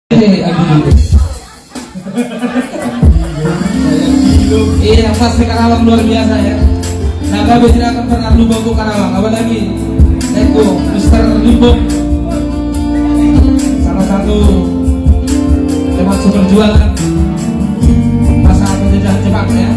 Iya, pasti Karawang luar biasa ya. Nah, kami tidak akan pernah lupa untuk Karawang. Apalagi Eko, Mister Limbok, salah satu termasuk perjuangan masa penjajahan Jepang ya.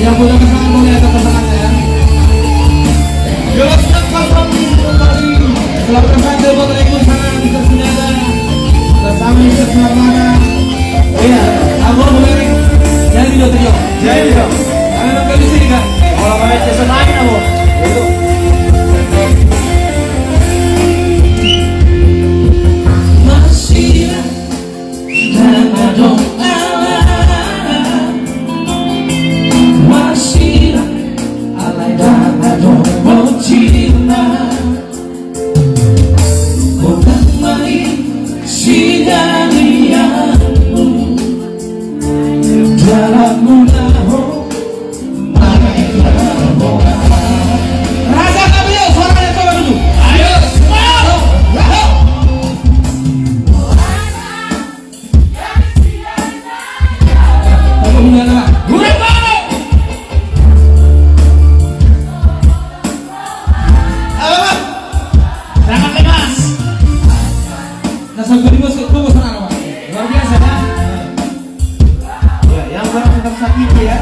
Yang punya pasangan boleh ada pasangannya ya. Jelaskan pasang kembali. Selamat saja buat rekun sana bisa senjata bersama Mister Sarmana. Iya, aku boleh jadi dong trio. Jadi dong. Kalian nongkrong di sini kan? Kalau kalian season lain aku. Itu. Masih ada dong. Luar biasa ya. Yang barang tetap sakit ya.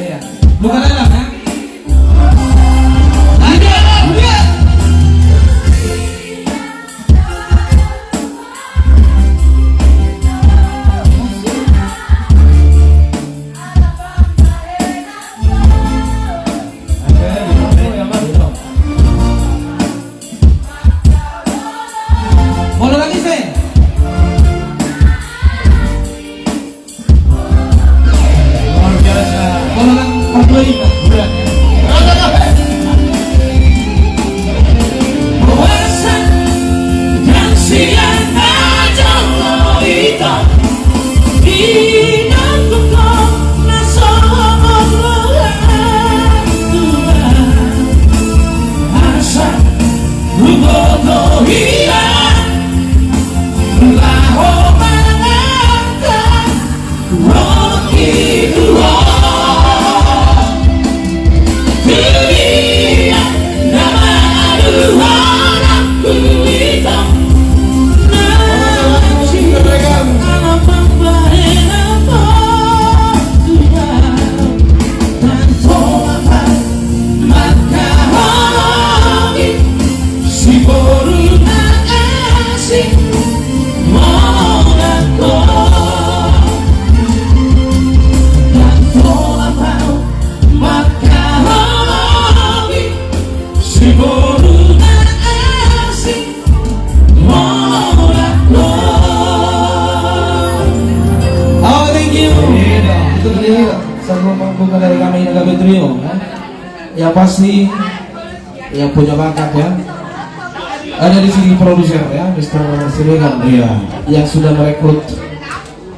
Iya. Bukan enak ya. asing Monaco dan tolak mau maka hobi si boruna asing Monaco. Oh, thank you. Itu tadi sebelum membuka dari kami Gabe Trio ya. Yang pasti yang punya bakat ya. Ada di sini produser ya, Mr. Siregar. Iya. Yang sudah merekrut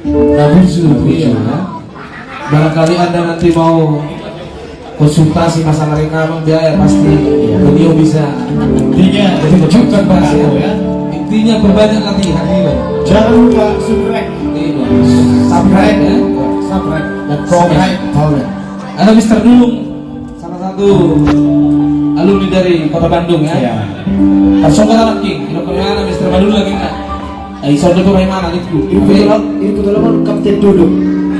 Nabunsu. Iya. Ya. Barangkali Anda nanti mau konsultasi masalah rekaman biaya pasti beliau bisa. Intinya Menunjukkan pasti ya. Intinya berbanyak latihan ini. Jangan lupa subscribe Ya. subscribe dan provide power. Ada Mr. Dulung, salah satu alumni dari Kota Bandung ya. Iya. Pasong kota King, ino kemana Mr. Badul lagi nggak? Iso itu main mana gitu? Ini kebetulan Kapten Duduk.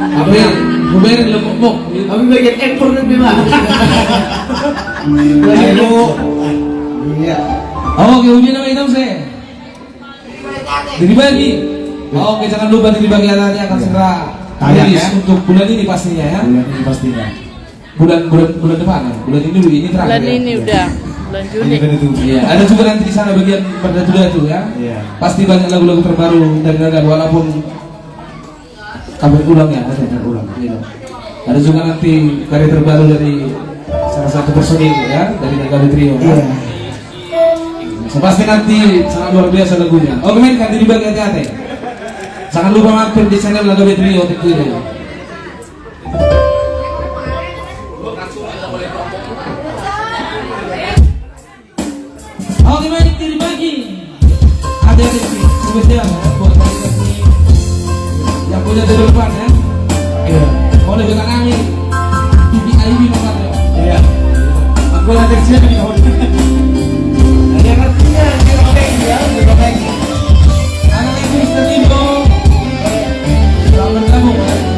Apa ya? Buberin di lemuk. Kami bagian ekor nanti lah. Ayo. Iya. Oh, oke, ujian nama hitam saya. Dibagi. Oh, oke, jangan lupa dibagi alatnya akan segera Tayang, rilis ya? untuk bulan ini pastinya ya. Bulan ini pastinya. Bulan depan ya. Bulan ini terakhir. Bulan ya? ini udah bulan Juni. Iya, ada juga nanti di sana bagian berdatu-datu ya. Iya. Pasti banyak lagu-lagu terbaru dari Nada walaupun kabar ulang ya, ada ulang. Iya. Ada juga nanti karya terbaru dari salah satu personil ya dari Nada Trio. Ya. Iya. Pasti nanti sangat luar biasa lagunya. Oke, mainkan dibagi hati-hati. Jangan lupa mampir di channel Nada Trio tentunya. Oke, baik dibagi. Hati-hati sih, spesial ya buat kalian yang punya di depan ya. Iya. Boleh juga kami. PPIB nomornya. Iya. Aku nanti siapa nih kawan? Ada artinya ya, Anak ibu Mr. Ibo. Selamat gabung ya.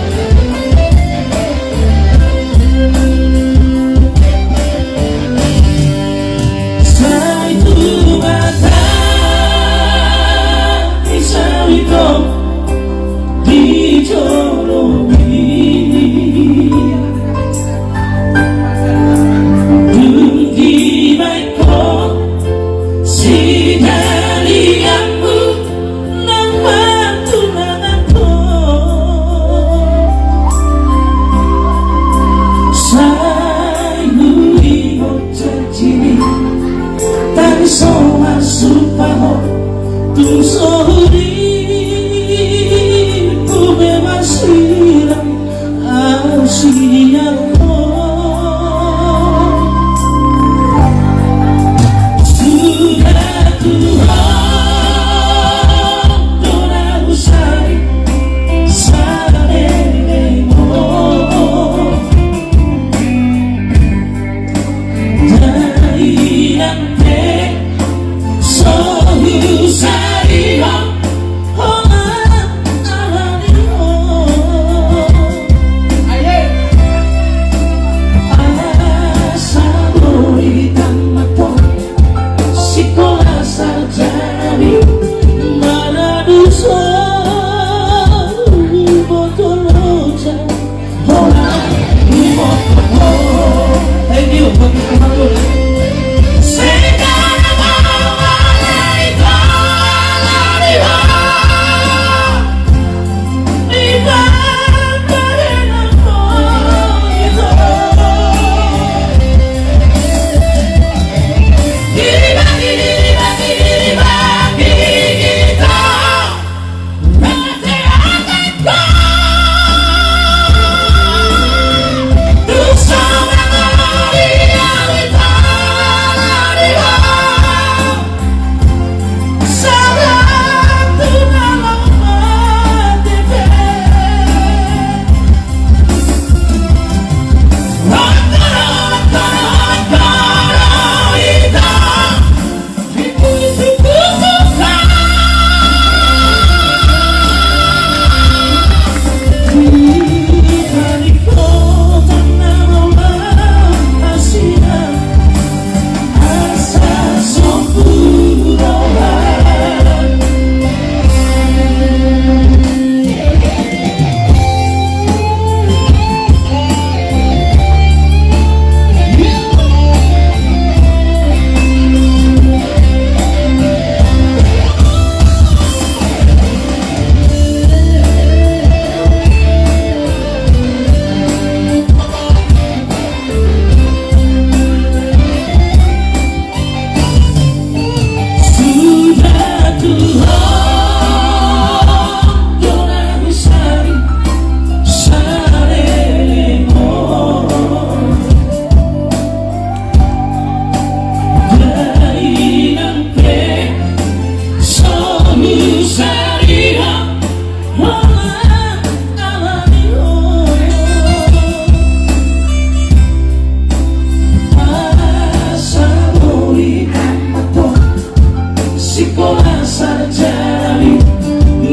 sarjana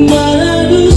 madu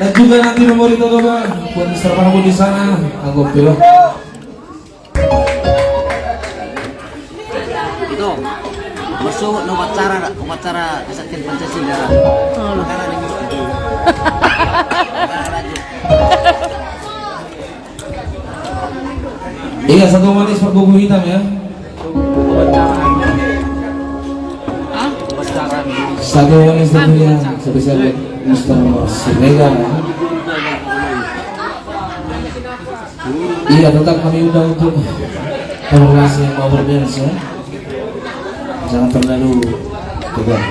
dan juga nanti memori itu Bapak buat Mr. Prabu di sana aku pilih itu masuk upacara kesaktian Pancasila karena ini iya satu manis per buku hitam ya satu manis tentunya spesial Mr. Siregar. Iya, tetap kami undang untuk evaluasi yang mau berdance ya. Jangan terlalu tegang.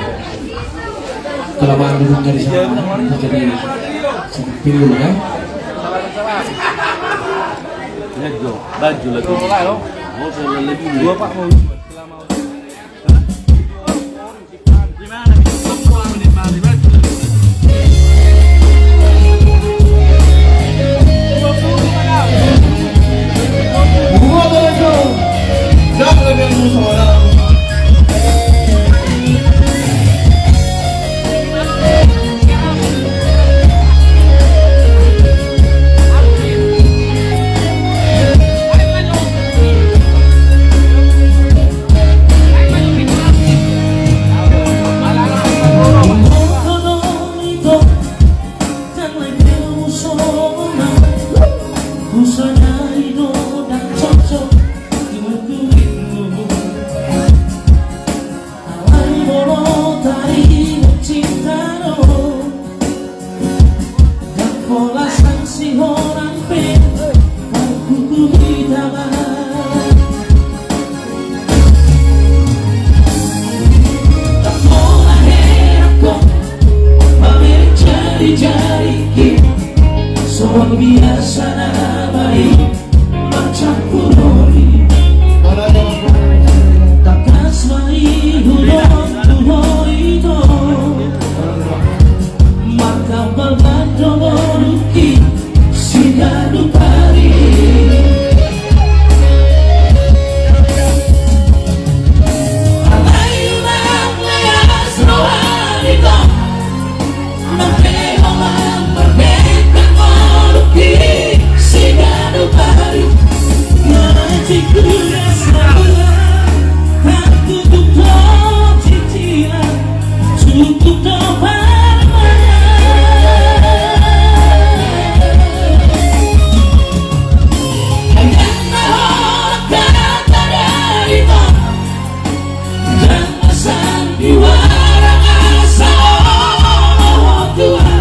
Kelamaan duduknya di sana jadi sakit pinggul ya. Baju lagi. Dua Pak mau. Biasa baik bercampur oli takas mai hudon itu maka balbado ruki sigadu pari alayulang leas rohanito napeolang berbeka sigado pari ngajiku rasa tak tutup cicilan cukup doang hanya kata dari itu dan asal diwara asa Tuhan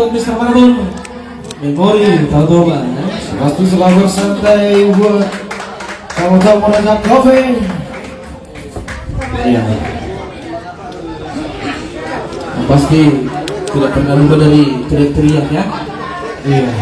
untuk Mr. Marbun. Memori tahu ya. Waktu selalu santai buat tamu-tamu datang kafe. Iya. Pasti tidak pernah lupa dari teriak-teriak ya. Iya.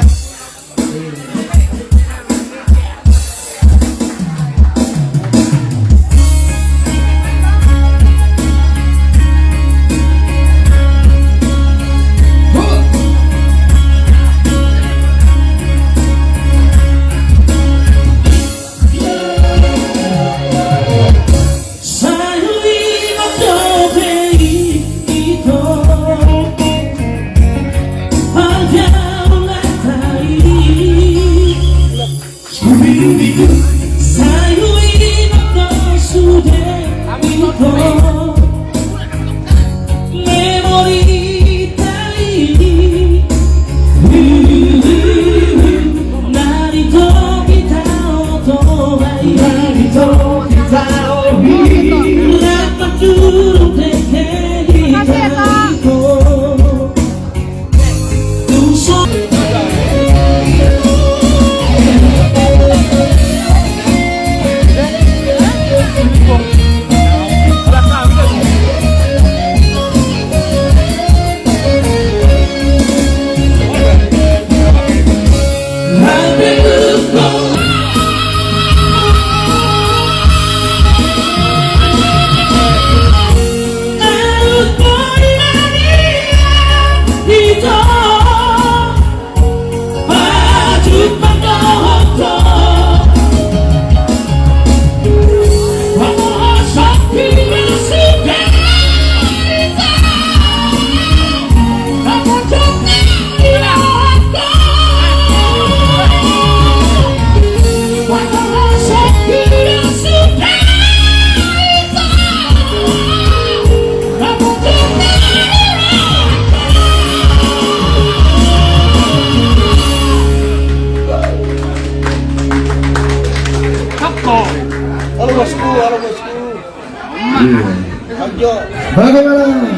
Bagaimana?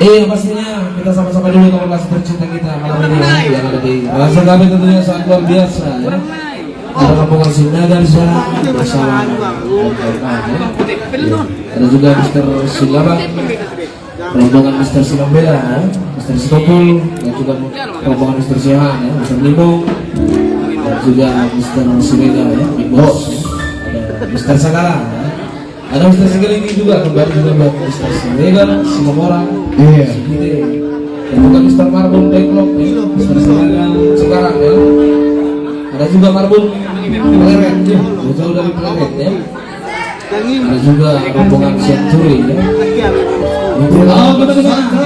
Pastinya kita sama-sama dulu dengan lagu tercinta kita malam ini ya, yang ada di rasa kami tentunya sangat luar biasa ya. Ada rombongan Sinagarja bersama ada juga Mr. Silabang, rombongan Mr. Sinambela ya, Mr. Sitopul, dan juga rombongan Mr. Siahan ya, Mr. Nimo, dan juga Mr. Sumega ya, Big Boss, ada Mr. Sagala ya. Ada Mr. Segelingi juga, kembali juga buat Mr. Semegal, Simomora, Iya. dan juga Mr. Marbun Backlog, Mr. Semegal sekarang ya. Ada juga Marbun Pleret, jauh dari Pleret ya. Ada juga rombongan Century ya. Oh, betul ke sana.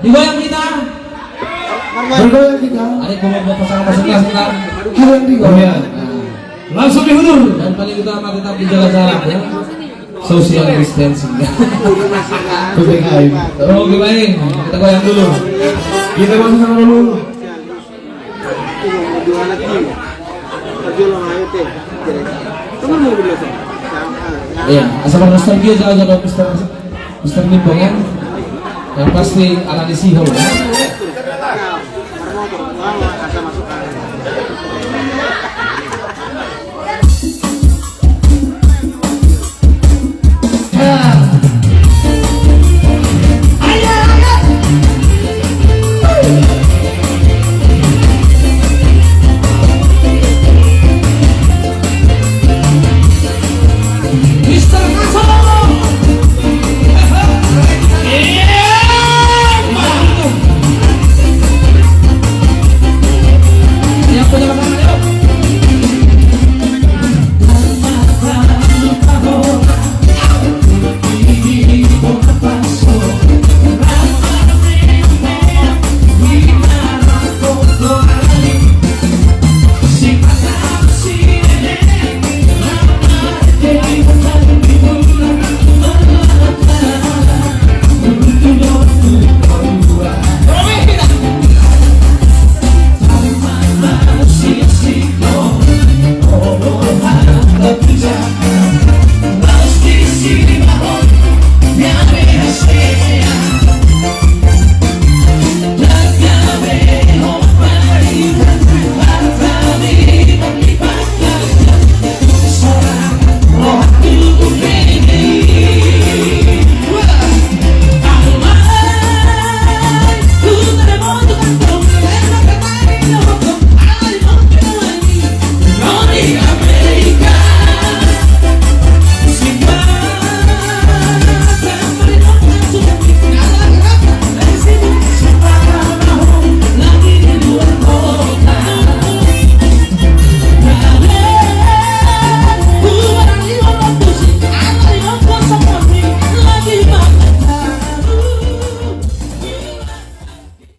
Digoyang kita. Bergoyang kita. Ada kelompok pasangan-pasangan kelas kita. Kalian digoyang. Langsung dihundur. Dan paling utama tetap dijaga jarak ya. Social distancing. PPKM. Oke baik, kita goyang dulu. Kita masuk sama dulu. Iya, asal nostalgia jaga Mr. Nimbong ya. Yang pasti akan disihau ya. Ya.